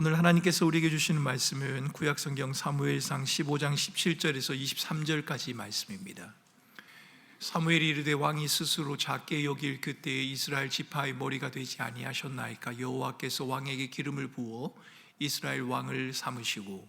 오늘 하나님께서 우리에게 주시는 말씀은 구약성경 사무엘상 15장 17절에서 23절까지 말씀입니다. 사무엘이 이르되 왕이 스스로 작게 여길 그때에 이스라엘 지파의 머리가 되지 아니하셨나이까. 여호와께서 왕에게 기름을 부어 이스라엘 왕을 삼으시고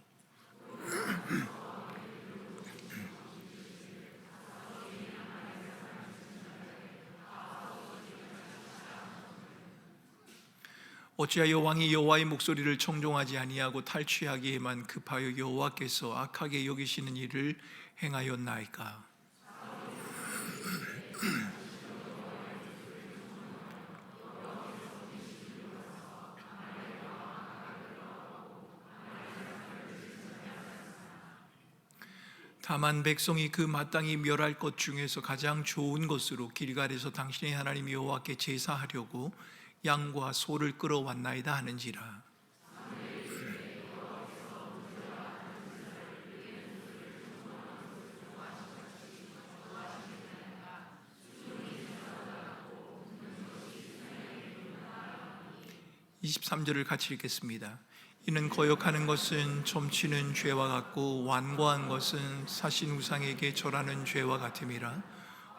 어찌하여 왕이 여호와의 목소리를 청종하지 아니하고 탈취하기에만 급하여 여호와께서 악하게 여기시는 일을 행하였나이까. 다만 백성이 그 마땅히 멸할 것 중에서 가장 좋은 것으로 길갈에서 당신의 하나님 여호와께 제사하려고 양과 소를 끌어왔나이다 하는지라. (23절을) 같이 읽겠습니다. 이는 거역하는 것은 점치는 죄와 같고 완고한 것은 사신 우상에게 절하는 죄와 같음이라.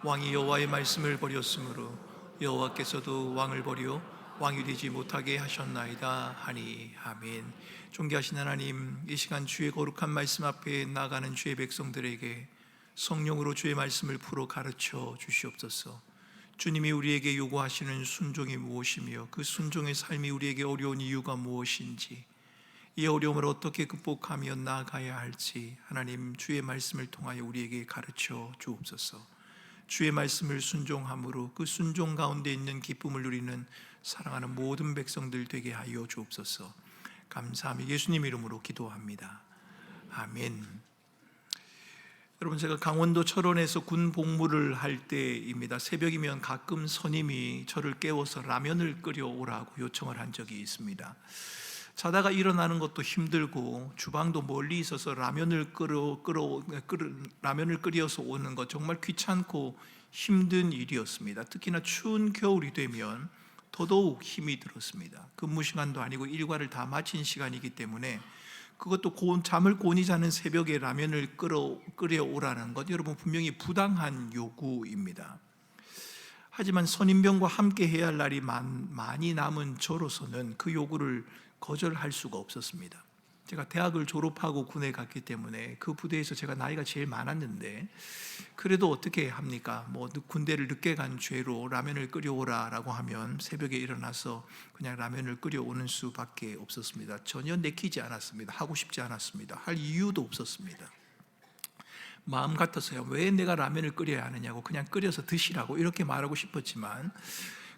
왕이 여호와의 말씀을 버렸으므로 여호와께서도 왕을 버려 왕이 되지 못하게 하셨나이다 하니. 아멘. 존귀하신 하나님, 이 시간 주의 거룩한 말씀 앞에 나가는 주의 백성들에게 성령으로 주의 말씀을 풀어 가르쳐 주시옵소서. 주님이 우리에게 요구하시는 순종이 무엇이며 그 순종의 삶이 우리에게 어려운 이유가 무엇인지, 이 어려움을 어떻게 극복하며 나아가야 할지 하나님 주의 말씀을 통하여 우리에게 가르쳐 주옵소서. 주의 말씀을 순종함으로 그 순종 가운데 있는 기쁨을 누리는 사랑하는 모든 백성들 되게 하여 주옵소서. 감사하며 예수님 이름으로 기도합니다. 아멘. 여러분, 제가 강원도 철원에서 군 복무를 할 때입니다. 새벽이면 가끔 선임이 저를 깨워서 라면을 끓여오라고 요청을 한 적이 있습니다. 자다가 일어나는 것도 힘들고 주방도 멀리 있어서 라면을 끓여서 오는 것 정말 귀찮고 힘든 일이었습니다. 특히나 추운 겨울이 되면 더더욱 힘이 들었습니다. 근무 시간도 아니고 일과를 다 마친 시간이기 때문에, 그것도 잠을 곤히 자는 새벽에 라면을 끓여오라는 것, 여러분 분명히 부당한 요구입니다. 하지만 선임병과 함께 해야 할 날이 많이 남은 저로서는 그 요구를 거절할 수가 없었습니다. 제가 대학을 졸업하고 군에 갔기 때문에 그 부대에서 제가 나이가 제일 많았는데, 그래도 어떻게 합니까? 군대를 늦게 간 죄로 라면을 끓여오라라고 하면 새벽에 일어나서 그냥 라면을 끓여오는 수밖에 없었습니다. 전혀 내키지 않았습니다. 하고 싶지 않았습니다. 할 이유도 없었습니다. 마음 같아서요, 왜 내가 라면을 끓여야 하느냐고, 그냥 끓여서 드시라고 이렇게 말하고 싶었지만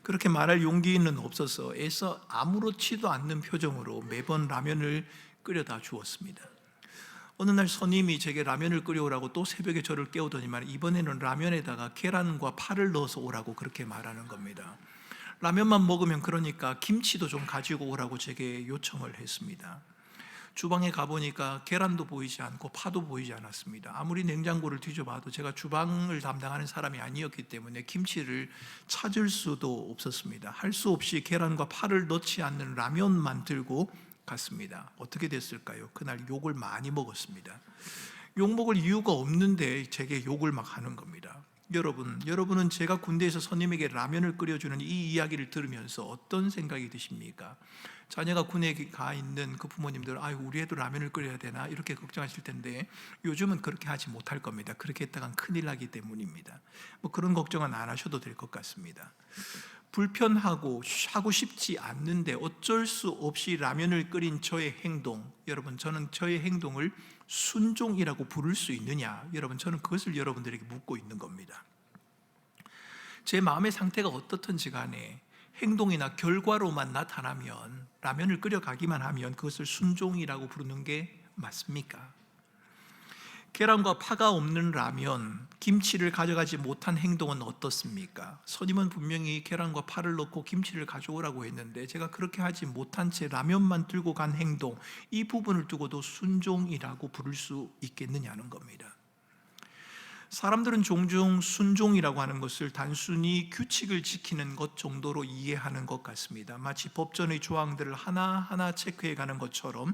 그렇게 말할 용기는 없어서 애써 아무렇지도 않는 표정으로 매번 라면을 끓여다 주었습니다. 어느 날 선임이 제게 라면을 끓여오라고 또 새벽에 저를 깨우더니만 이번에는 라면에다가 계란과 파를 넣어서 오라고 그렇게 말하는 겁니다. 라면만 먹으면 그러니까 김치도 좀 가지고 오라고 제게 요청을 했습니다. 주방에 가보니까 계란도 보이지 않고 파도 보이지 않았습니다. 아무리 냉장고를 뒤져봐도 제가 주방을 담당하는 사람이 아니었기 때문에 김치를 찾을 수도 없었습니다. 할 수 없이 계란과 파를 넣지 않는 라면만 들고 갔습니다. 어떻게 됐을까요? 그날 욕을 많이 먹었습니다. 욕 먹을 이유가 없는데 제게 욕을 막 하는 겁니다. 여러분은 제가 군대에서 선임에게 라면을 끓여주는 이 이야기를 들으면서 어떤 생각이 드십니까? 자녀가 군에 가 있는 그 부모님들, 우리 애도 라면을 끓여야 되나 이렇게 걱정하실 텐데, 요즘은 그렇게 하지 못할 겁니다. 그렇게 했다간 큰일 나기 때문입니다. 그런 걱정은 안 하셔도 될 것 같습니다. 불편하고 하고 싶지 않는데 어쩔 수 없이 라면을 끓인 저의 행동, 여러분, 저는 저의 행동을 순종이라고 부를 수 있느냐? 여러분, 저는 그것을 여러분들에게 묻고 있는 겁니다. 제 마음의 상태가 어떻든지 간에 행동이나 결과로만 나타나면, 라면을 끓여가기만 하면 그것을 순종이라고 부르는 게 맞습니까? 계란과 파가 없는 라면, 김치를 가져가지 못한 행동은 어떻습니까? 선임은 분명히 계란과 파를 넣고 김치를 가져오라고 했는데 제가 그렇게 하지 못한 채 라면만 들고 간 행동, 이 부분을 두고도 순종이라고 부를 수 있겠느냐는 겁니다. 사람들은 종종 순종이라고 하는 것을 단순히 규칙을 지키는 것 정도로 이해하는 것 같습니다. 마치 법전의 조항들을 하나하나 체크해 가는 것처럼,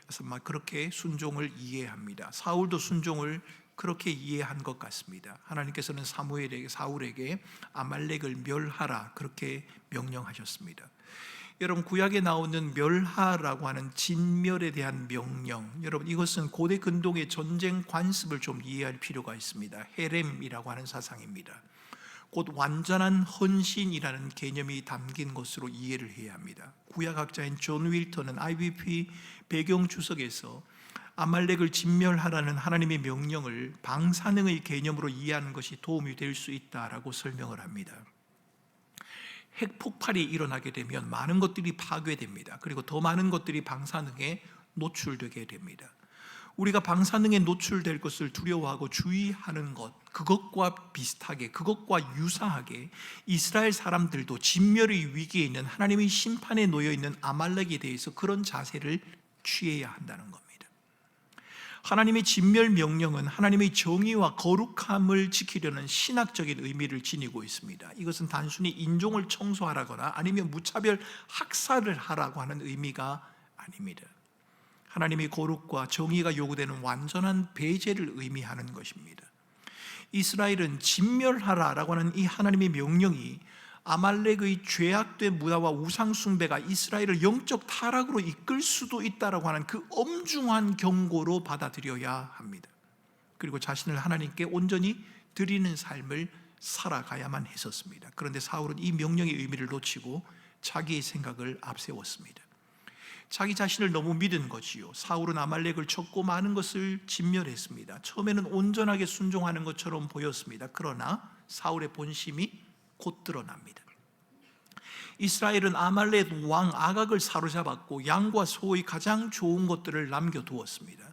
그래서 막 그렇게 순종을 이해합니다. 사울도 순종을 그렇게 이해한 것 같습니다. 하나님께서는 사울에게 아말렉을 멸하라 그렇게 명령하셨습니다. 여러분, 구약에 나오는 멸하라고 하는 진멸에 대한 명령, 여러분 이것은 고대 근동의 전쟁 관습을 좀 이해할 필요가 있습니다. 헤렘이라고 하는 사상입니다. 곧 완전한 헌신이라는 개념이 담긴 것으로 이해를 해야 합니다. 구약학자인 존 윌턴은 IBP 배경 주석에서 아말렉을 진멸하라는 하나님의 명령을 방사능의 개념으로 이해하는 것이 도움이 될 수 있다라고 설명을 합니다. 핵폭발이 일어나게 되면 많은 것들이 파괴됩니다. 그리고 더 많은 것들이 방사능에 노출되게 됩니다. 우리가 방사능에 노출될 것을 두려워하고 주의하는 것, 그것과 비슷하게, 그것과 유사하게 이스라엘 사람들도 진멸의 위기에 있는, 하나님의 심판에 놓여 있는 아말렉에 대해서 그런 자세를 취해야 한다는 겁니다. 하나님의 진멸 명령은 하나님의 정의와 거룩함을 지키려는 신학적인 의미를 지니고 있습니다. 이것은 단순히 인종을 청소하라거나 아니면 무차별 학살을 하라고 하는 의미가 아닙니다. 하나님의 거룩과 정의가 요구되는 완전한 배제를 의미하는 것입니다. 이스라엘은 진멸하라라고 하는 이 하나님의 명령이 아말렉의 죄악된 문화와 우상숭배가 이스라엘을 영적 타락으로 이끌 수도 있다라고 하는 그 엄중한 경고로 받아들여야 합니다. 그리고 자신을 하나님께 온전히 드리는 삶을 살아가야만 했었습니다. 그런데 사울은 이 명령의 의미를 놓치고 자기의 생각을 앞세웠습니다. 자기 자신을 너무 믿은 것이요, 사울은 아말렉을 쳤고 많은 것을 진멸했습니다. 처음에는 온전하게 순종하는 것처럼 보였습니다. 그러나 사울의 본심이 곧 드러납니다. 이스라엘은 아말렉 왕 아각을 사로잡았고 양과 소의 가장 좋은 것들을 남겨두었습니다.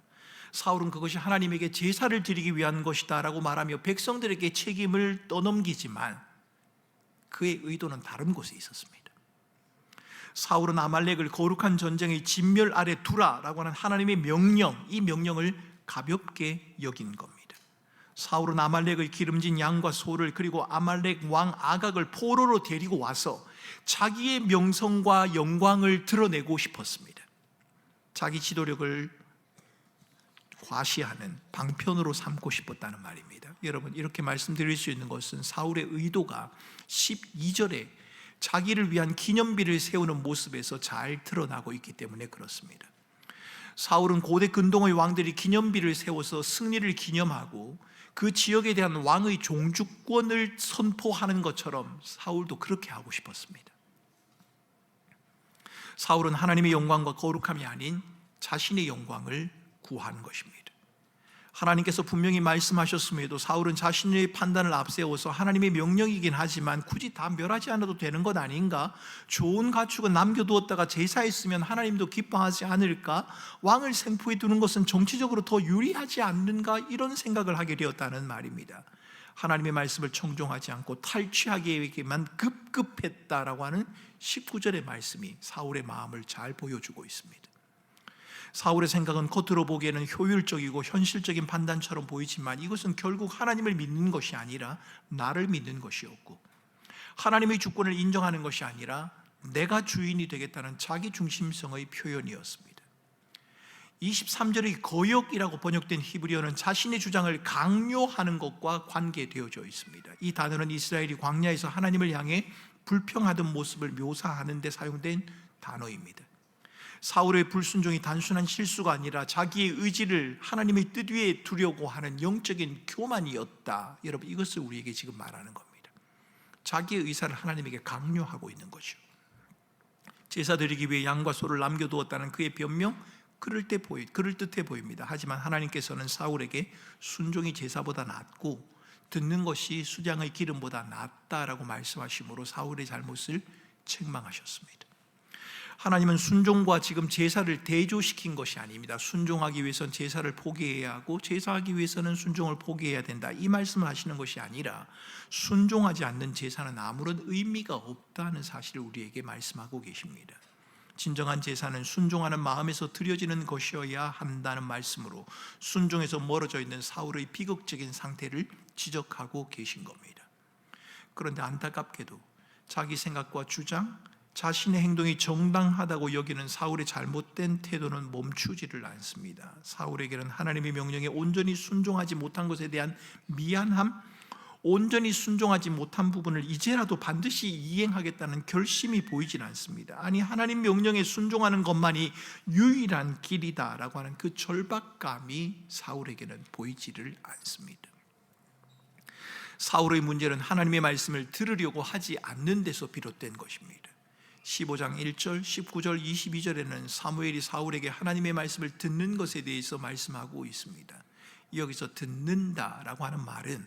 사울은 그것이 하나님에게 제사를 드리기 위한 것이다 라고 말하며 백성들에게 책임을 떠넘기지만 그의 의도는 다른 곳에 있었습니다. 사울은 아말렉을 거룩한 전쟁의 진멸 아래 두라라고 하는 하나님의 명령, 이 명령을 가볍게 여긴 겁니다. 사울은 아말렉의 기름진 양과 소를, 그리고 아말렉 왕 아각을 포로로 데리고 와서 자기의 명성과 영광을 드러내고 싶었습니다. 자기 지도력을 과시하는 방편으로 삼고 싶었다는 말입니다. 여러분, 이렇게 말씀드릴 수 있는 것은 사울의 의도가 12절에 자기를 위한 기념비를 세우는 모습에서 잘 드러나고 있기 때문에 그렇습니다. 사울은 고대 근동의 왕들이 기념비를 세워서 승리를 기념하고 그 지역에 대한 왕의 종주권을 선포하는 것처럼 사울도 그렇게 하고 싶었습니다. 사울은 하나님의 영광과 거룩함이 아닌 자신의 영광을 구한 것입니다. 하나님께서 분명히 말씀하셨음에도 사울은 자신의 판단을 앞세워서 하나님의 명령이긴 하지만 굳이 다 멸하지 않아도 되는 것 아닌가? 좋은 가축은 남겨두었다가 제사했으면 하나님도 기뻐하지 않을까? 왕을 생포해 두는 것은 정치적으로 더 유리하지 않는가? 이런 생각을 하게 되었다는 말입니다. 하나님의 말씀을 청종하지 않고 탈취하기에만 급급했다라고 하는 19절의 말씀이 사울의 마음을 잘 보여주고 있습니다. 사울의 생각은 겉으로 보기에는 효율적이고 현실적인 판단처럼 보이지만 이것은 결국 하나님을 믿는 것이 아니라 나를 믿는 것이었고, 하나님의 주권을 인정하는 것이 아니라 내가 주인이 되겠다는 자기 중심성의 표현이었습니다. 23절의 거역이라고 번역된 히브리어는 자신의 주장을 강요하는 것과 관계되어져 있습니다. 이 단어는 이스라엘이 광야에서 하나님을 향해 불평하던 모습을 묘사하는 데 사용된 단어입니다. 사울의 불순종이 단순한 실수가 아니라 자기의 의지를 하나님의 뜻 위에 두려고 하는 영적인 교만이었다. 여러분, 이것을 우리에게 지금 말하는 겁니다. 자기의 의사를 하나님에게 강요하고 있는 것이요, 제사 드리기 위해 양과 소를 남겨두었다는 그의 변명, 그럴듯해 보입니다. 하지만 하나님께서는 사울에게 순종이 제사보다 낫고 듣는 것이 수장의 기름보다 낫다라고 말씀하심으로 사울의 잘못을 책망하셨습니다. 하나님은 순종과 지금 제사를 대조시킨 것이 아닙니다. 순종하기 위해서는 제사를 포기해야 하고 제사하기 위해서는 순종을 포기해야 된다, 이 말씀을 하시는 것이 아니라 순종하지 않는 제사는 아무런 의미가 없다는 사실을 우리에게 말씀하고 계십니다. 진정한 제사는 순종하는 마음에서 드려지는 것이어야 한다는 말씀으로 순종에서 멀어져 있는 사울의 비극적인 상태를 지적하고 계신 겁니다. 그런데 안타깝게도 자기 생각과 주장, 자신의 행동이 정당하다고 여기는 사울의 잘못된 태도는 멈추지를 않습니다. 사울에게는 하나님의 명령에 온전히 순종하지 못한 것에 대한 미안함, 온전히 순종하지 못한 부분을 이제라도 반드시 이행하겠다는 결심이 보이질 않습니다. 아니, 하나님 명령에 순종하는 것만이 유일한 길이다라고 하는 그 절박감이 사울에게는 보이지를 않습니다. 사울의 문제는 하나님의 말씀을 들으려고 하지 않는 데서 비롯된 것입니다. 15장 1절, 19절, 22절에는 사무엘이 사울에게 하나님의 말씀을 듣는 것에 대해서 말씀하고 있습니다. 여기서 듣는다라고 하는 말은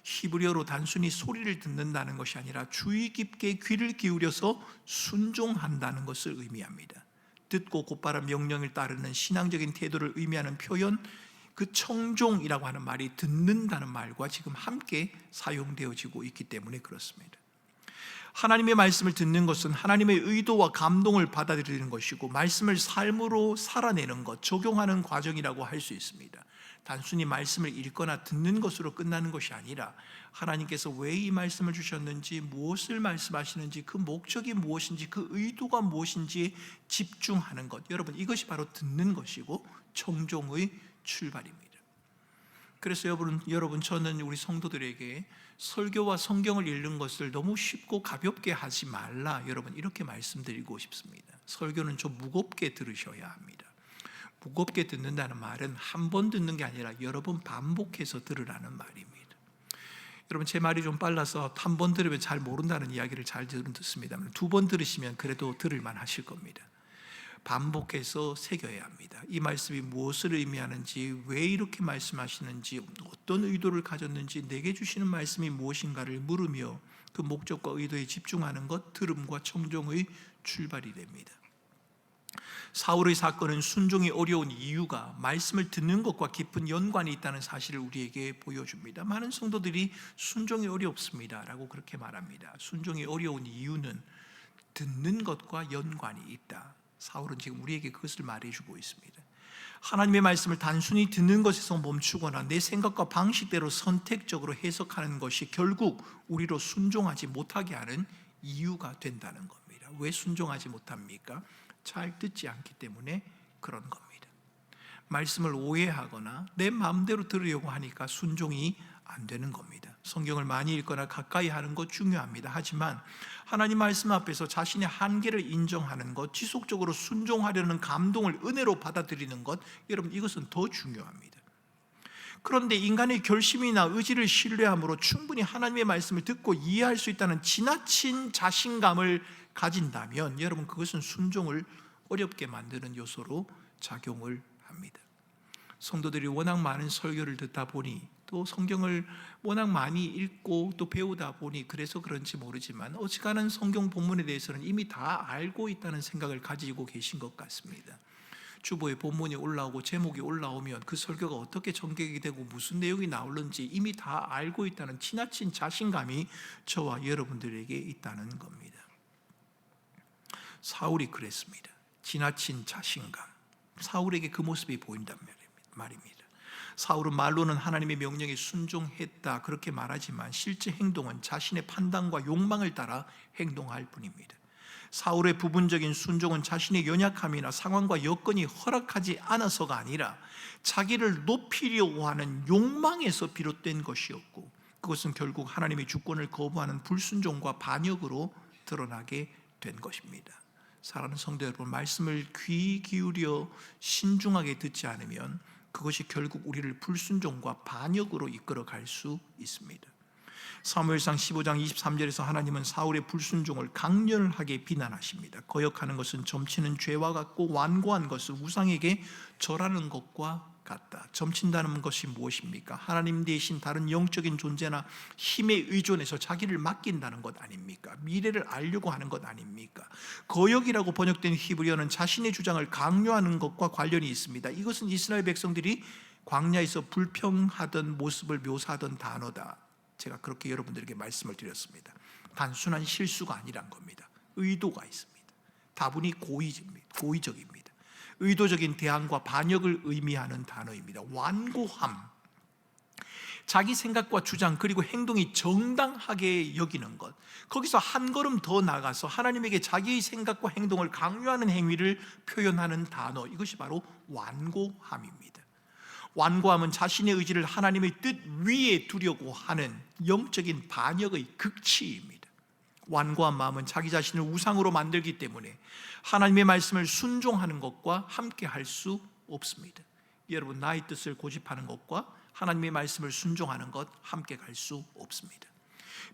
히브리어로 단순히 소리를 듣는다는 것이 아니라 주의 깊게 귀를 기울여서 순종한다는 것을 의미합니다. 듣고 곧바로 명령을 따르는 신앙적인 태도를 의미하는 표현, 그 청종이라고 하는 말이 듣는다는 말과 지금 함께 사용되어지고 있기 때문에 그렇습니다. 하나님의 말씀을 듣는 것은 하나님의 의도와 감동을 받아들이는 것이고 말씀을 삶으로 살아내는 것, 적용하는 과정이라고 할 수 있습니다. 단순히 말씀을 읽거나 듣는 것으로 끝나는 것이 아니라 하나님께서 왜 이 말씀을 주셨는지, 무엇을 말씀하시는지, 그 목적이 무엇인지, 그 의도가 무엇인지에 집중하는 것, 여러분, 이것이 바로 듣는 것이고 청종의 출발입니다. 그래서 여러분 저는 우리 성도들에게 설교와 성경을 읽는 것을 너무 쉽고 가볍게 하지 말라, 여러분, 이렇게 말씀드리고 싶습니다. 설교는 좀 무겁게 들으셔야 합니다. 무겁게 듣는다는 말은 한 번 듣는 게 아니라 여러 번 반복해서 들으라는 말입니다. 여러분, 제 말이 좀 빨라서 한 번 들으면 잘 모른다는 이야기를 잘 듣습니다만 두 번 들으시면 그래도 들을만 하실 겁니다. 반복해서 새겨야 합니다. 이 말씀이 무엇을 의미하는지, 왜 이렇게 말씀하시는지, 어떤 의도를 가졌는지, 내게 주시는 말씀이 무엇인가를 물으며 그 목적과 의도에 집중하는 것, 들음과 청종의 출발이 됩니다. 사울의 사건은 순종이 어려운 이유가 말씀을 듣는 것과 깊은 연관이 있다는 사실을 우리에게 보여줍니다. 많은 성도들이 순종이 어렵습니다 라고 그렇게 말합니다. 순종이 어려운 이유는 듣는 것과 연관이 있다. 사울은 지금 우리에게 그것을 말해주고 있습니다. 하나님의 말씀을 단순히 듣는 것에서 멈추거나 내 생각과 방식대로 선택적으로 해석하는 것이 결국 우리로 순종하지 못하게 하는 이유가 된다는 겁니다. 왜 순종하지 못합니까? 잘 듣지 않기 때문에 그런 겁니다. 말씀을 오해하거나 내 마음대로 들으려고 하니까 순종이 안 되는 겁니다. 성경을 많이 읽거나 가까이 하는 것 중요합니다. 하지만 하나님 말씀 앞에서 자신의 한계를 인정하는 것, 지속적으로 순종하려는 감동을 은혜로 받아들이는 것, 여러분, 이것은 더 중요합니다. 그런데 인간의 결심이나 의지를 신뢰함으로 충분히 하나님의 말씀을 듣고 이해할 수 있다는 지나친 자신감을 가진다면 여러분, 그것은 순종을 어렵게 만드는 요소로 작용을 합니다. 성도들이 워낙 많은 설교를 듣다 보니, 또 성경을 워낙 많이 읽고 또 배우다 보니 그래서 그런지 모르지만 어지간한 성경 본문에 대해서는 이미 다 알고 있다는 생각을 가지고 계신 것 같습니다. 주보에 본문이 올라오고 제목이 올라오면 그 설교가 어떻게 전개가 되고 무슨 내용이 나오는지 이미 다 알고 있다는 지나친 자신감이 저와 여러분들에게 있다는 겁니다. 사울이 그랬습니다. 지나친 자신감, 사울에게 그 모습이 보인단 말입니다. 사울은 말로는 하나님의 명령에 순종했다 그렇게 말하지만 실제 행동은 자신의 판단과 욕망을 따라 행동할 뿐입니다. 사울의 부분적인 순종은 자신의 연약함이나 상황과 여건이 허락하지 않아서가 아니라 자기를 높이려고 하는 욕망에서 비롯된 것이었고, 그것은 결국 하나님의 주권을 거부하는 불순종과 반역으로 드러나게 된 것입니다. 사랑하는 성도 여러분, 말씀을 귀 기울여 신중하게 듣지 않으면 그것이 결국 우리를 불순종과 반역으로 이끌어 갈 수 있습니다. 사무엘상 15장 23절에서 하나님은 사울의 불순종을 강렬하게 비난하십니다. 거역하는 것은 점치는 죄와 같고 완고한 것을 우상에게 절하는 것과 같다. 점친다는 것이 무엇입니까? 하나님 대신 다른 영적인 존재나 힘에 의존해서 자기를 맡긴다는 것 아닙니까? 미래를 알려고 하는 것 아닙니까? 거역이라고 번역된 히브리어는 자신의 주장을 강요하는 것과 관련이 있습니다. 이것은 이스라엘 백성들이 광야에서 불평하던 모습을 묘사하던 단어다. 제가 그렇게 여러분들에게 말씀을 드렸습니다. 단순한 실수가 아니란 겁니다. 의도가 있습니다. 다분히 고의적입니다. 의도적인 대항과 반역을 의미하는 단어입니다. 완고함, 자기 생각과 주장 그리고 행동이 정당하게 여기는 것, 거기서 한 걸음 더 나가서 하나님에게 자기의 생각과 행동을 강요하는 행위를 표현하는 단어, 이것이 바로 완고함입니다. 완고함은 자신의 의지를 하나님의 뜻 위에 두려고 하는 영적인 반역의 극치입니다. 완고한 마음은 자기 자신을 우상으로 만들기 때문에 하나님의 말씀을 순종하는 것과 함께 할 수 없습니다. 여러분, 나의 뜻을 고집하는 것과 하나님의 말씀을 순종하는 것 함께 갈 수 없습니다.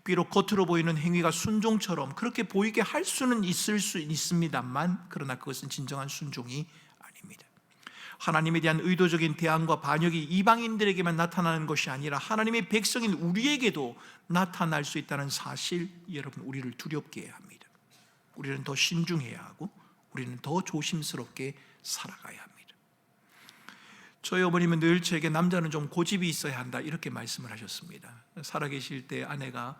비록 겉으로 보이는 행위가 순종처럼 그렇게 보이게 할 수는 있을 수 있습니다만, 그러나 그것은 진정한 순종이 아닙니다. 하나님에 대한 의도적인 대항과 반역이 이방인들에게만 나타나는 것이 아니라 하나님의 백성인 우리에게도 나타날 수 있다는 사실, 여러분, 우리를 두렵게 해야 합니다. 우리는 더 신중해야 하고 우리는 더 조심스럽게 살아가야 합니다. 저희 어머님은 늘 제게 남자는 좀 고집이 있어야 한다 이렇게 말씀을 하셨습니다. 살아계실 때 아내가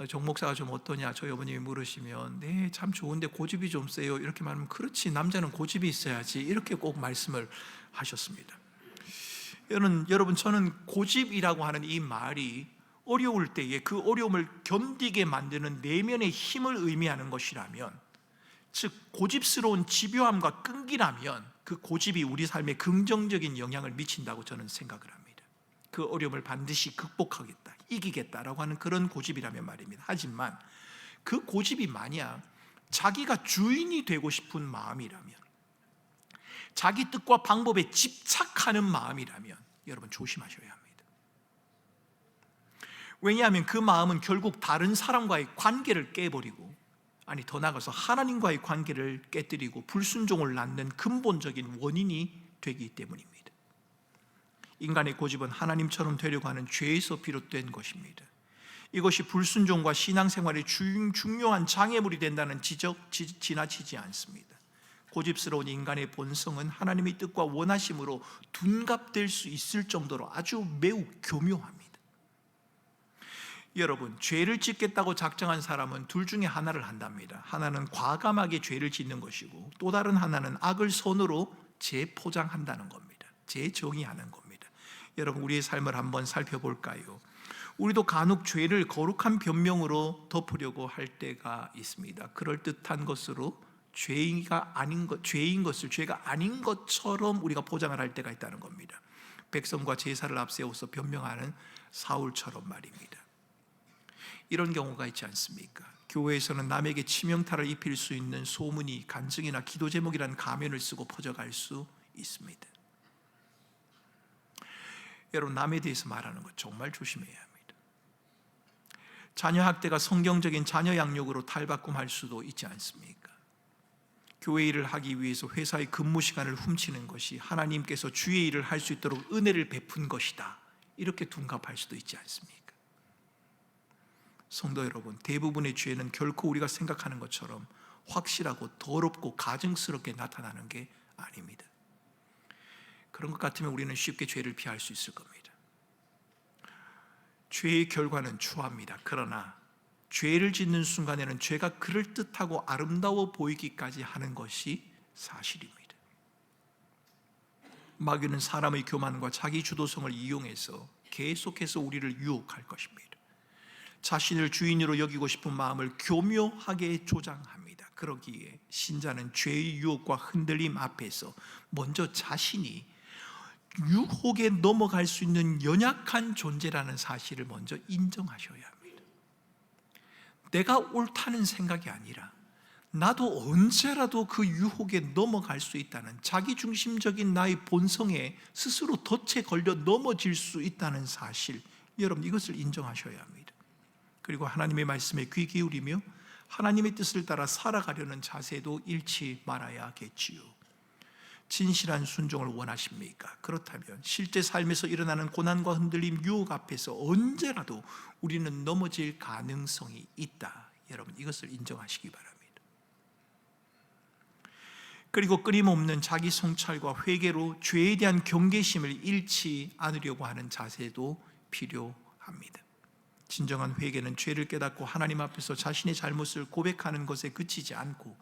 정 목사가 좀 어떠냐 저희 어머님이 물으시면 네, 참 좋은데 고집이 좀 세요 이렇게 말하면 그렇지, 남자는 고집이 있어야지 이렇게 꼭 말씀을 하셨습니다. 여러분, 저는 고집이라고 하는 이 말이 어려울 때에 그 어려움을 견디게 만드는 내면의 힘을 의미하는 것이라면, 즉 고집스러운 집요함과 끈기라면 그 고집이 우리 삶에 긍정적인 영향을 미친다고 저는 생각을 합니다. 그 어려움을 반드시 극복하겠다, 이기겠다라고 하는 그런 고집이라면 말입니다. 하지만 그 고집이 만약 자기가 주인이 되고 싶은 마음이라면, 자기 뜻과 방법에 집착하는 마음이라면 여러분 조심하셔야 합니다. 왜냐하면 그 마음은 결국 다른 사람과의 관계를 깨버리고, 아니 더 나아가서 하나님과의 관계를 깨뜨리고 불순종을 낳는 근본적인 원인이 되기 때문입니다. 인간의 고집은 하나님처럼 되려고 하는 죄에서 비롯된 것입니다. 이것이 불순종과 신앙생활의 중요한 장애물이 된다는 지적 지나치지 않습니다. 고집스러운 인간의 본성은 하나님의 뜻과 원하심으로 둔갑될 수 있을 정도로 아주 매우 교묘합니다. 여러분, 죄를 짓겠다고 작정한 사람은 둘 중에 하나를 한답니다. 하나는 과감하게 죄를 짓는 것이고 또 다른 하나는 악을 선으로 재포장한다는 겁니다. 재정의하는 겁니다. 여러분, 우리의 삶을 한번 살펴볼까요? 우리도 간혹 죄를 거룩한 변명으로 덮으려고 할 때가 있습니다. 그럴듯한 것으로 죄인 것을 죄가 아닌 것처럼 우리가 포장을 할 때가 있다는 겁니다. 백성과 제사를 앞세워서 변명하는 사울처럼 말입니다. 이런 경우가 있지 않습니까? 교회에서는 남에게 치명타를 입힐 수 있는 소문이 간증이나 기도 제목이라는 가면을 쓰고 퍼져갈 수 있습니다. 여러분, 남에 대해서 말하는 것 정말 조심해야 합니다. 자녀 학대가 성경적인 자녀 양육으로 탈바꿈할 수도 있지 않습니까? 교회 일을 하기 위해서 회사의 근무 시간을 훔치는 것이 하나님께서 주의 일을 할 수 있도록 은혜를 베푼 것이다, 이렇게 둔갑할 수도 있지 않습니까? 성도 여러분, 대부분의 죄는 결코 우리가 생각하는 것처럼 확실하고 더럽고 가증스럽게 나타나는 게 아닙니다. 그런 것 같으면 우리는 쉽게 죄를 피할 수 있을 겁니다. 죄의 결과는 추합니다. 그러나 죄를 짓는 순간에는 죄가 그럴듯하고 아름다워 보이기까지 하는 것이 사실입니다. 마귀는 사람의 교만과 자기 주도성을 이용해서 계속해서 우리를 유혹할 것입니다. 자신을 주인으로 여기고 싶은 마음을 교묘하게 조장합니다. 그러기에 신자는 죄의 유혹과 흔들림 앞에서 먼저 자신이 유혹에 넘어갈 수 있는 연약한 존재라는 사실을 먼저 인정하셔야 합니다. 내가 옳다는 생각이 아니라 나도 언제라도 그 유혹에 넘어갈 수 있다는 자기중심적인 나의 본성에 스스로 덫에 걸려 넘어질 수 있다는 사실, 여러분 이것을 인정하셔야 합니다. 그리고 하나님의 말씀에 귀 기울이며 하나님의 뜻을 따라 살아가려는 자세도 잃지 말아야겠지요. 진실한 순종을 원하십니까? 그렇다면 실제 삶에서 일어나는 고난과 흔들림, 유혹 앞에서 언제라도 우리는 넘어질 가능성이 있다. 여러분 이것을 인정하시기 바랍니다. 그리고 끊임없는 자기 성찰과 회개로 죄에 대한 경계심을 잃지 않으려고 하는 자세도 필요합니다. 진정한 회개는 죄를 깨닫고 하나님 앞에서 자신의 잘못을 고백하는 것에 그치지 않고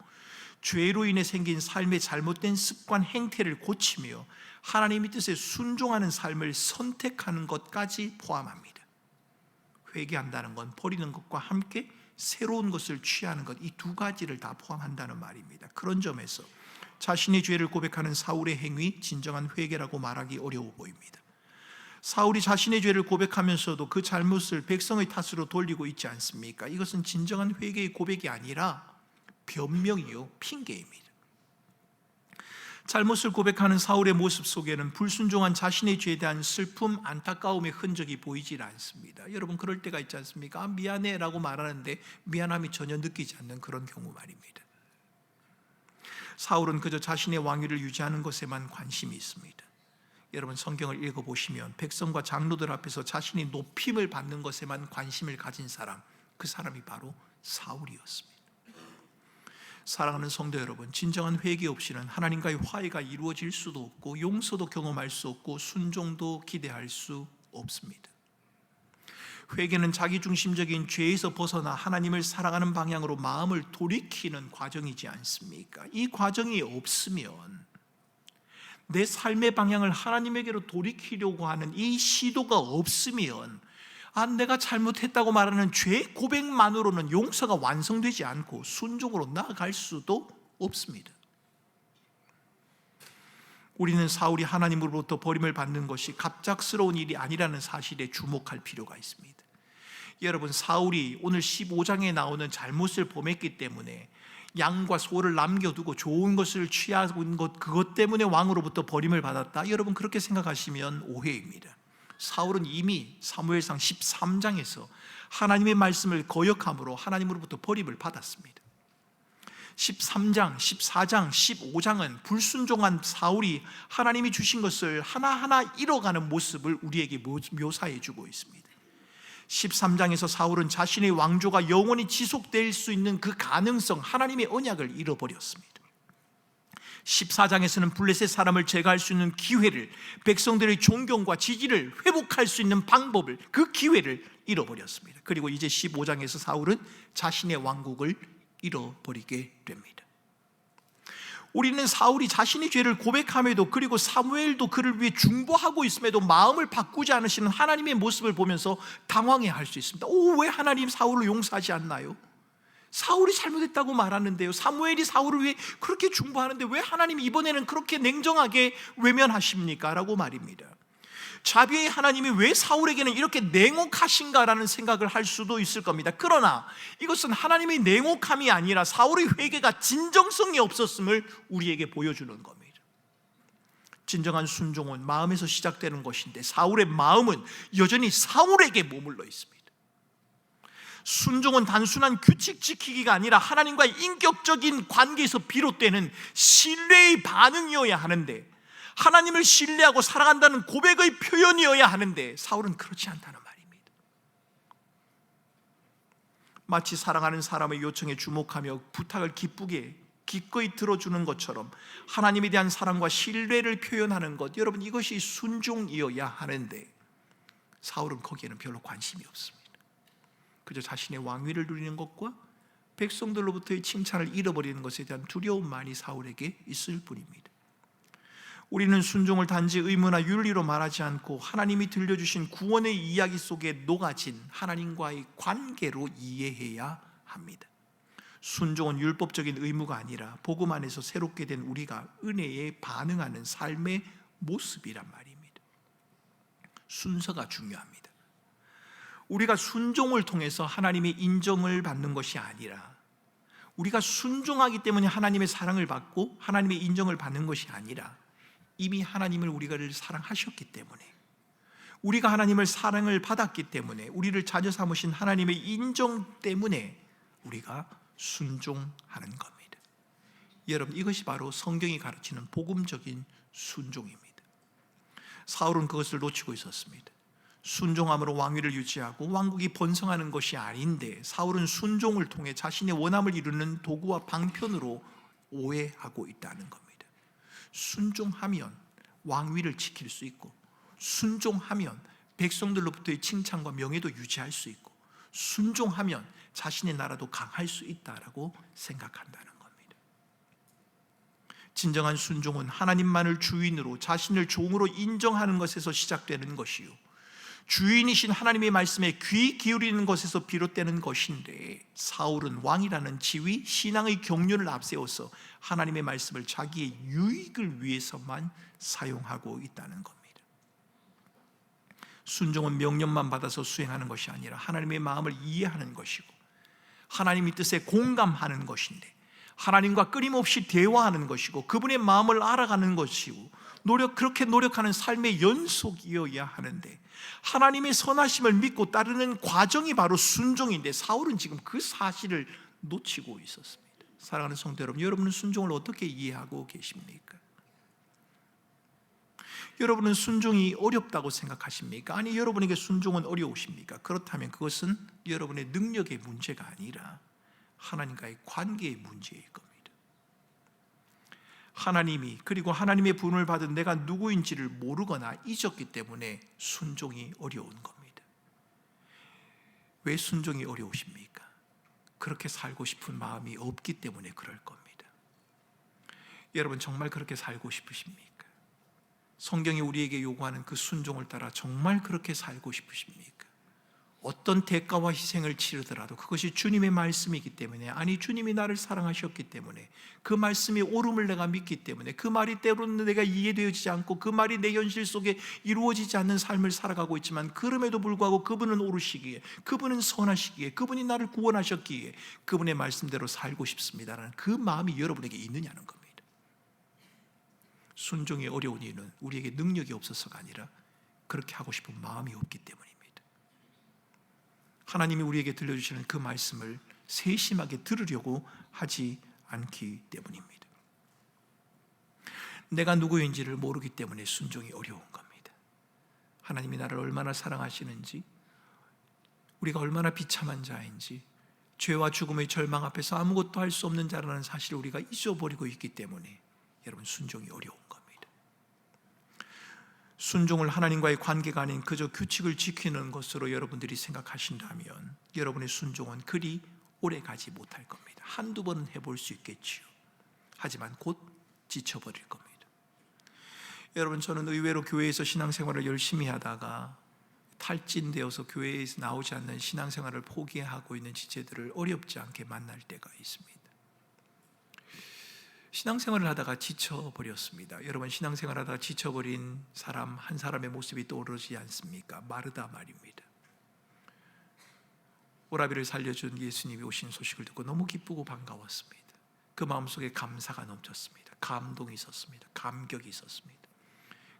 죄로 인해 생긴 삶의 잘못된 습관 행태를 고치며 하나님의 뜻에 순종하는 삶을 선택하는 것까지 포함합니다. 회개한다는 건 버리는 것과 함께 새로운 것을 취하는 것, 이 두 가지를 다 포함한다는 말입니다. 그런 점에서 자신의 죄를 고백하는 사울의 행위, 진정한 회개라고 말하기 어려워 보입니다. 사울이 자신의 죄를 고백하면서도 그 잘못을 백성의 탓으로 돌리고 있지 않습니까? 이것은 진정한 회개의 고백이 아니라 변명이요, 핑계입니다. 잘못을 고백하는 사울의 모습 속에는 불순종한 자신의 죄에 대한 슬픔, 안타까움의 흔적이 보이질 않습니다. 여러분, 그럴 때가 있지 않습니까? 미안해 라고 말하는데 미안함이 전혀 느끼지 않는 그런 경우 말입니다. 사울은 그저 자신의 왕위를 유지하는 것에만 관심이 있습니다. 여러분, 성경을 읽어보시면 백성과 장로들 앞에서 자신이 높임을 받는 것에만 관심을 가진 사람, 그 사람이 바로 사울이었습니다. 사랑하는 성도 여러분, 진정한 회개 없이는 하나님과의 화해가 이루어질 수도 없고 용서도 경험할 수 없고 순종도 기대할 수 없습니다. 회개는 자기중심적인 죄에서 벗어나 하나님을 사랑하는 방향으로 마음을 돌이키는 과정이지 않습니까? 이 과정이 없으면, 내 삶의 방향을 하나님에게로 돌이키려고 하는 이 시도가 없으면, 내가 잘못했다고 말하는 죄 고백만으로는 용서가 완성되지 않고 순종으로 나아갈 수도 없습니다. 우리는 사울이 하나님으로부터 버림을 받는 것이 갑작스러운 일이 아니라는 사실에 주목할 필요가 있습니다. 여러분, 사울이 오늘 15장에 나오는 잘못을 범했기 때문에 양과 소를 남겨두고 좋은 것을 취한 것, 그것 때문에 왕으로부터 버림을 받았다, 여러분 그렇게 생각하시면 오해입니다. 사울은 이미 사무엘상 13장에서 하나님의 말씀을 거역함으로 하나님으로부터 버림을 받았습니다. 13장, 14장, 15장은 불순종한 사울이 하나님이 주신 것을 하나하나 잃어가는 모습을 우리에게 묘사해 주고 있습니다. 13장에서 사울은 자신의 왕조가 영원히 지속될 수 있는 그 가능성, 하나님의 언약을 잃어버렸습니다. 14장에서는 블레셋 사람을 제거할 수 있는 기회를, 백성들의 존경과 지지를 회복할 수 있는 방법을, 그 기회를 잃어버렸습니다. 그리고 이제 15장에서 사울은 자신의 왕국을 잃어버리게 됩니다. 우리는 사울이 자신의 죄를 고백함에도, 그리고 사무엘도 그를 위해 중보하고 있음에도 마음을 바꾸지 않으시는 하나님의 모습을 보면서 당황해할 수 있습니다. 왜 하나님 사울을 용서하지 않나요? 사울이 잘못했다고 말하는데요, 사무엘이 사울을 위해 그렇게 중보하는데 왜 하나님이 이번에는 그렇게 냉정하게 외면하십니까? 라고 말입니다. 자비의 하나님이 왜 사울에게는 이렇게 냉혹하신가라는 생각을 할 수도 있을 겁니다. 그러나 이것은 하나님의 냉혹함이 아니라 사울의 회개가 진정성이 없었음을 우리에게 보여주는 겁니다. 진정한 순종은 마음에서 시작되는 것인데 사울의 마음은 여전히 사울에게 머물러 있습니다. 순종은 단순한 규칙 지키기가 아니라 하나님과의 인격적인 관계에서 비롯되는 신뢰의 반응이어야 하는데, 하나님을 신뢰하고 사랑한다는 고백의 표현이어야 하는데 사울은 그렇지 않다는 말입니다. 마치 사랑하는 사람의 요청에 주목하며 부탁을 기꺼이 들어주는 것처럼 하나님에 대한 사랑과 신뢰를 표현하는 것, 여러분 이것이 순종이어야 하는데 사울은 거기에는 별로 관심이 없습니다. 그저 자신의 왕위를 누리는 것과 백성들로부터의 칭찬을 잃어버리는 것에 대한 두려움만이 사울에게 있을 뿐입니다. 우리는 순종을 단지 의무나 윤리로 말하지 않고 하나님이 들려주신 구원의 이야기 속에 녹아진 하나님과의 관계로 이해해야 합니다. 순종은 율법적인 의무가 아니라 복음 안에서 새롭게 된 우리가 은혜에 반응하는 삶의 모습이란 말입니다. 순서가 중요합니다. 우리가 순종을 통해서 하나님의 인정을 받는 것이 아니라, 우리가 순종하기 때문에 하나님의 사랑을 받고 하나님의 인정을 받는 것이 아니라, 이미 하나님을 우리를 사랑하셨기 때문에, 우리가 하나님을 사랑을 받았기 때문에, 우리를 자녀 삼으신 하나님의 인정 때문에 우리가 순종하는 겁니다. 여러분, 이것이 바로 성경이 가르치는 복음적인 순종입니다. 사울은 그것을 놓치고 있었습니다. 순종함으로 왕위를 유지하고 왕국이 번성하는 것이 아닌데, 사울은 순종을 통해 자신의 원함을 이루는 도구와 방편으로 오해하고 있다는 겁니다. 순종하면 왕위를 지킬 수 있고, 순종하면 백성들로부터의 칭찬과 명예도 유지할 수 있고, 순종하면 자신의 나라도 강할 수 있다라고 생각한다는 겁니다. 진정한 순종은 하나님만을 주인으로 자신을 종으로 인정하는 것에서 시작되는 것이요, 주인이신 하나님의 말씀에 귀 기울이는 것에서 비롯되는 것인데, 사울은 왕이라는 지위, 신앙의 경륜을 앞세워서 하나님의 말씀을 자기의 유익을 위해서만 사용하고 있다는 겁니다. 순종은 명령만 받아서 수행하는 것이 아니라 하나님의 마음을 이해하는 것이고 하나님의 뜻에 공감하는 것인데, 하나님과 끊임없이 대화하는 것이고 그분의 마음을 알아가는 것이고 그렇게 노력하는 삶의 연속이어야 하는데, 하나님의 선하심을 믿고 따르는 과정이 바로 순종인데, 사울은 지금 그 사실을 놓치고 있었습니다. 사랑하는 성도 여러분, 여러분은 순종을 어떻게 이해하고 계십니까? 여러분은 순종이 어렵다고 생각하십니까? 아니, 여러분에게 순종은 어려우십니까? 그렇다면 그것은 여러분의 능력의 문제가 아니라 하나님과의 관계의 문제일 겁니다. 하나님이, 그리고 하나님의 부름을 받은 내가 누구인지를 모르거나 잊었기 때문에 순종이 어려운 겁니다. 왜 순종이 어려우십니까? 그렇게 살고 싶은 마음이 없기 때문에 그럴 겁니다. 여러분, 정말 그렇게 살고 싶으십니까? 성경이 우리에게 요구하는 그 순종을 따라 정말 그렇게 살고 싶으십니까? 어떤 대가와 희생을 치르더라도 그것이 주님의 말씀이기 때문에, 아니 주님이 나를 사랑하셨기 때문에, 그 말씀이 옳음을 내가 믿기 때문에, 그 말이 때로는 내가 이해되어지지 않고 그 말이 내 현실 속에 이루어지지 않는 삶을 살아가고 있지만, 그럼에도 불구하고 그분은 옳으시기에, 그분은 선하시기에, 그분이 나를 구원하셨기에 그분의 말씀대로 살고 싶습니다라는 그 마음이 여러분에게 있느냐는 겁니다. 순종이 어려운 이유는 우리에게 능력이 없어서가 아니라 그렇게 하고 싶은 마음이 없기 때문입니다. 하나님이 우리에게 들려주시는 그 말씀을 세심하게 들으려고 하지 않기 때문입니다. 내가 누구인지를 모르기 때문에 순종이 어려운 겁니다. 하나님이 나를 얼마나 사랑하시는지, 우리가 얼마나 비참한 자인지, 죄와 죽음의 절망 앞에서 아무것도 할 수 없는 자라는 사실을 우리가 잊어버리고 있기 때문에 여러분, 순종이 어려운 겁니다. 순종을 하나님과의 관계가 아닌 그저 규칙을 지키는 것으로 여러분들이 생각하신다면 여러분의 순종은 그리 오래 가지 못할 겁니다. 한두 번은 해볼 수 있겠지요. 하지만 곧 지쳐버릴 겁니다. 여러분, 저는 의외로 교회에서 신앙생활을 열심히 하다가 탈진되어서 교회에서 나오지 않는 신앙생활을 포기하고 있는 지체들을 어렵지 않게 만날 때가 있습니다. 신앙생활을 하다가 지쳐버렸습니다. 여러분, 신앙생활을 하다가 지쳐버린 사람 한 사람의 모습이 떠오르지 않습니까? 마르다 말입니다. 오라비를 살려준 예수님이 오신 소식을 듣고 너무 기쁘고 반가웠습니다. 그 마음속에 감사가 넘쳤습니다. 감동이 있었습니다. 감격이 있었습니다.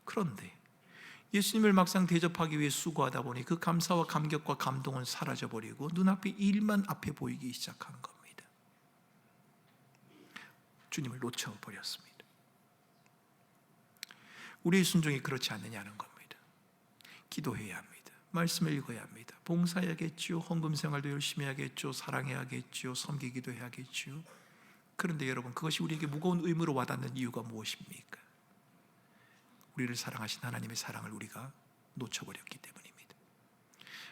그런데 예수님을 막상 대접하기 위해 수고하다 보니 그 감사와 감격과 감동은 사라져버리고 눈앞에 일만 앞에 보이기 시작한 겁니다. 주님을 놓쳐버렸습니다. 우리의 순종이 그렇지 않느냐는 겁니다. 기도해야 합니다. 말씀을 읽어야 합니다. 봉사해야겠죠. 헌금 생활도 열심히 해야겠죠. 사랑해야겠죠. 섬기기도 해야겠죠. 그런데 여러분, 그것이 우리에게 무거운 의무로 와닿는 이유가 무엇입니까? 우리를 사랑하신 하나님의 사랑을 우리가 놓쳐버렸기 때문입니다.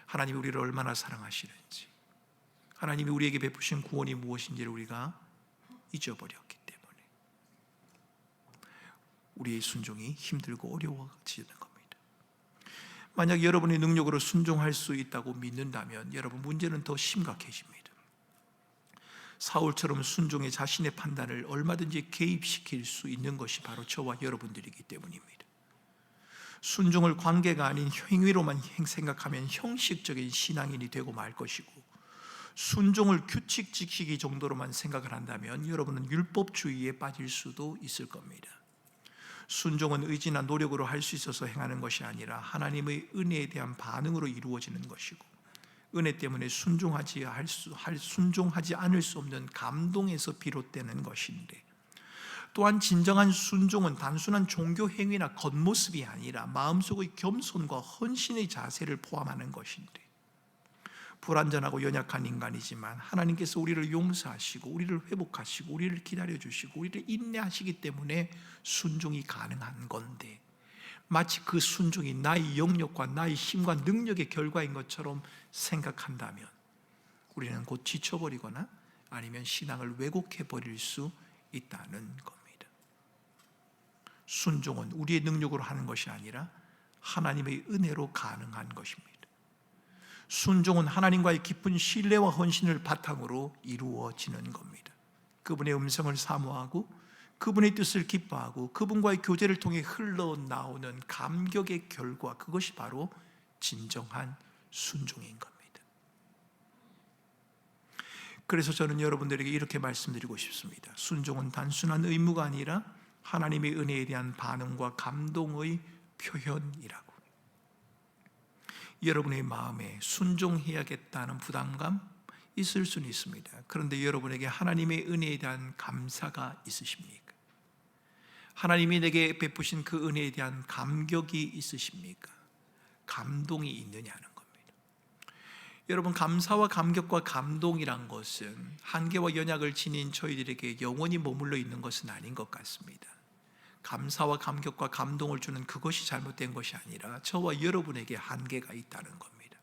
하나님이 우리를 얼마나 사랑하시는지, 하나님이 우리에게 베푸신 구원이 무엇인지를 우리가 잊어버렸기 때문에 우리의 순종이 힘들고 어려워지는 겁니다. 만약 여러분의 능력으로 순종할 수 있다고 믿는다면 여러분, 문제는 더 심각해집니다. 사울처럼 순종에 자신의 판단을 얼마든지 개입시킬 수 있는 것이 바로 저와 여러분들이기 때문입니다. 순종을 관계가 아닌 행위로만 생각하면 형식적인 신앙인이 되고 말 것이고, 순종을 규칙 지키기 정도로만 생각을 한다면 여러분은 율법주의에 빠질 수도 있을 겁니다. 순종은 의지나 노력으로 할 수 있어서 행하는 것이 아니라 하나님의 은혜에 대한 반응으로 이루어지는 것이고, 은혜 때문에 순종하지 않을 수 없는 감동에서 비롯되는 것인데, 또한 진정한 순종은 단순한 종교 행위나 겉모습이 아니라 마음속의 겸손과 헌신의 자세를 포함하는 것인데, 불완전하고 연약한 인간이지만 하나님께서 우리를 용서하시고 우리를 회복하시고 우리를 기다려주시고 우리를 인내하시기 때문에 순종이 가능한 건데, 마치 그 순종이 나의 영역과 나의 힘과 능력의 결과인 것처럼 생각한다면 우리는 곧 지쳐버리거나 아니면 신앙을 왜곡해버릴 수 있다는 겁니다. 순종은 우리의 능력으로 하는 것이 아니라 하나님의 은혜로 가능한 것입니다. 순종은 하나님과의 깊은 신뢰와 헌신을 바탕으로 이루어지는 겁니다. 그분의 음성을 사모하고 그분의 뜻을 기뻐하고 그분과의 교제를 통해 흘러나오는 감격의 결과, 그것이 바로 진정한 순종인 겁니다. 그래서 저는 여러분들에게 이렇게 말씀드리고 싶습니다. 순종은 단순한 의무가 아니라 하나님의 은혜에 대한 반응과 감동의 표현이라고. 여러분의 마음에 순종해야겠다는 부담감 있을 수는 있습니다. 그런데 여러분에게 하나님의 은혜에 대한 감사가 있으십니까? 하나님이 내게 베푸신 그 은혜에 대한 감격이 있으십니까? 감동이 있느냐는 겁니다. 여러분, 감사와 감격과 감동이란 것은 한계와 연약을 지닌 저희들에게 영원히 머물러 있는 것은 아닌 것 같습니다. 감사와 감격과 감동을 주는 그것이 잘못된 것이 아니라 저와 여러분에게 한계가 있다는 겁니다.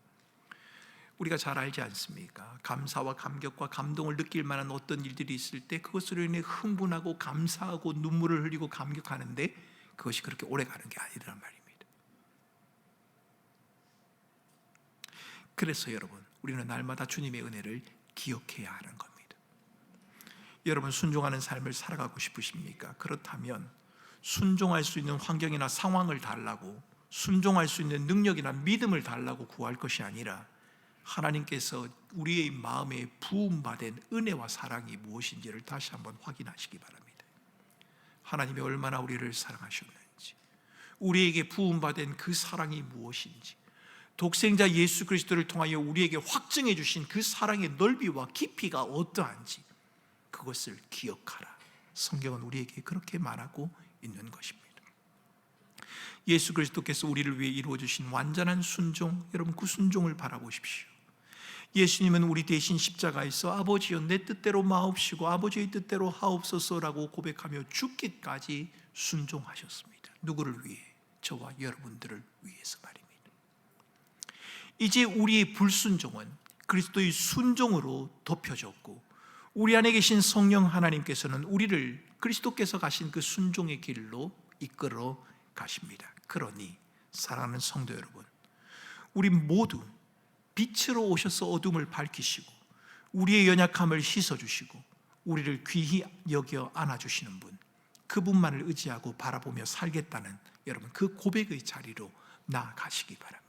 우리가 잘 알지 않습니까? 감사와 감격과 감동을 느낄 만한 어떤 일들이 있을 때 그것으로 인해 흥분하고 감사하고 눈물을 흘리고 감격하는데 그것이 그렇게 오래 가는 게 아니란 말입니다. 그래서 여러분, 우리는 날마다 주님의 은혜를 기억해야 하는 겁니다. 여러분, 순종하는 삶을 살아가고 싶으십니까? 그렇다면 순종할 수 있는 환경이나 상황을 달라고, 순종할 수 있는 능력이나 믿음을 달라고 구할 것이 아니라 하나님께서 우리의 마음에 부음받은 은혜와 사랑이 무엇인지를 다시 한번 확인하시기 바랍니다. 하나님이 얼마나 우리를 사랑하셨는지, 우리에게 부음받은 그 사랑이 무엇인지, 독생자 예수 그리스도를 통하여 우리에게 확증해 주신 그 사랑의 넓이와 깊이가 어떠한지 그것을 기억하라. 성경은 우리에게 그렇게 말하고 있는 것입니다. 예수 그리스도께서 우리를 위해 이루어 주신 완전한 순종, 여러분 그 순종을 바라보십시오. 예수님은 우리 대신 십자가에서 아버지여 내 뜻대로 마옵시고 아버지의 뜻대로 하옵소서라고 고백하며 죽기까지 순종하셨습니다. 누구를 위해? 저와 여러분들을 위해서 말입니다. 이제 우리의 불순종은 그리스도의 순종으로 덮여졌고 우리 안에 계신 성령 하나님께서는 우리를 그리스도께서 가신 그 순종의 길로 이끌어 가십니다. 그러니 사랑하는 성도 여러분, 우리 모두 빛으로 오셔서 어둠을 밝히시고 우리의 연약함을 씻어주시고 우리를 귀히 여겨 안아주시는 분, 그분만을 의지하고 바라보며 살겠다는 여러분 그 고백의 자리로 나아가시기 바랍니다.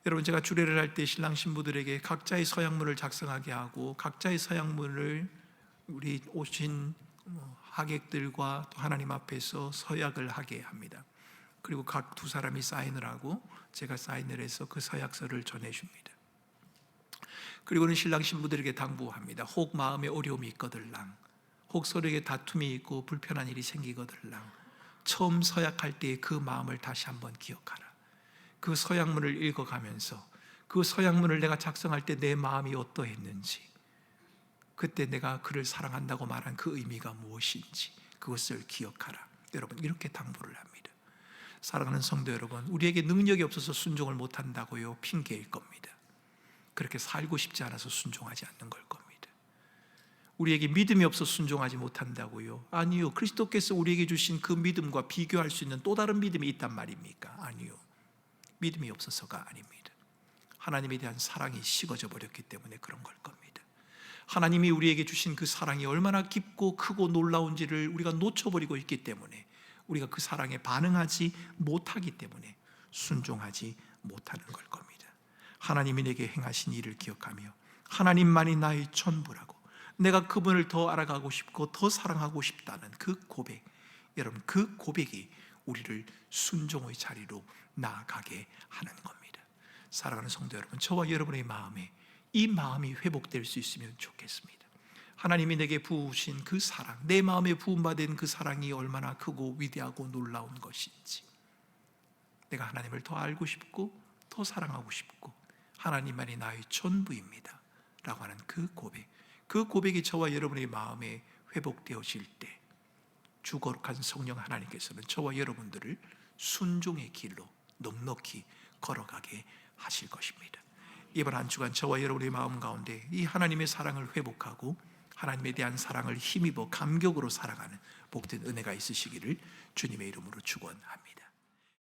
여러분, 제가 주례를 할 때 신랑 신부들에게 각자의 서약문을 작성하게 하고 각자의 서약문을 우리 오신 하객들과 또 하나님 앞에서 서약을 하게 합니다. 그리고 각 두 사람이 사인을 하고 제가 사인을 해서 그 서약서를 전해줍니다. 그리고는 신랑 신부들에게 당부합니다. 혹 마음에 어려움이 있거들랑, 혹 서로에게 다툼이 있고 불편한 일이 생기거들랑, 처음 서약할 때의 그 마음을 다시 한번 기억하라. 그 서약문을 읽어가면서 그 서약문을 내가 작성할 때 내 마음이 어떠했는지, 그때 내가 그를 사랑한다고 말한 그 의미가 무엇인지 그것을 기억하라. 여러분, 이렇게 당부를 합니다. 사랑하는 성도 여러분, 우리에게 능력이 없어서 순종을 못한다고요? 핑계일 겁니다. 그렇게 살고 싶지 않아서 순종하지 않는 걸 겁니다. 우리에게 믿음이 없어 순종하지 못한다고요? 아니요. 그리스도께서 우리에게 주신 그 믿음과 비교할 수 있는 또 다른 믿음이 있단 말입니까? 아니요. 믿음이 없어서가 아닙니다. 하나님에 대한 사랑이 식어져 버렸기 때문에 그런 걸 겁니다. 하나님이 우리에게 주신 그 사랑이 얼마나 깊고 크고 놀라운지를 우리가 놓쳐버리고 있기 때문에, 우리가 그 사랑에 반응하지 못하기 때문에 순종하지 못하는 걸 겁니다. 하나님이 내게 행하신 일을 기억하며 하나님만이 나의 전부라고, 내가 그분을 더 알아가고 싶고 더 사랑하고 싶다는 그 고백, 여러분 그 고백이 우리를 순종의 자리로 나아가게 하는 겁니다. 사랑하는 성도 여러분, 저와 여러분의 마음에 이 마음이 회복될 수 있으면 좋겠습니다. 하나님이 내게 부으신 그 사랑, 내 마음에 부음받은 그 사랑이 얼마나 크고 위대하고 놀라운 것인지, 내가 하나님을 더 알고 싶고 더 사랑하고 싶고 하나님만이 나의 전부입니다 라고 하는 그 고백, 그 고백이 저와 여러분의 마음에 회복되어질 때 주 거룩한 성령 하나님께서는 저와 여러분들을 순종의 길로 넉넉히 걸어가게 하실 것입니다. 이번 한 주간 저와 여러분의 마음 가운데 이 하나님의 사랑을 회복하고 하나님에 대한 사랑을 힘입어 감격으로 살아가는 복된 은혜가 있으시기를 주님의 이름으로 축원합니다.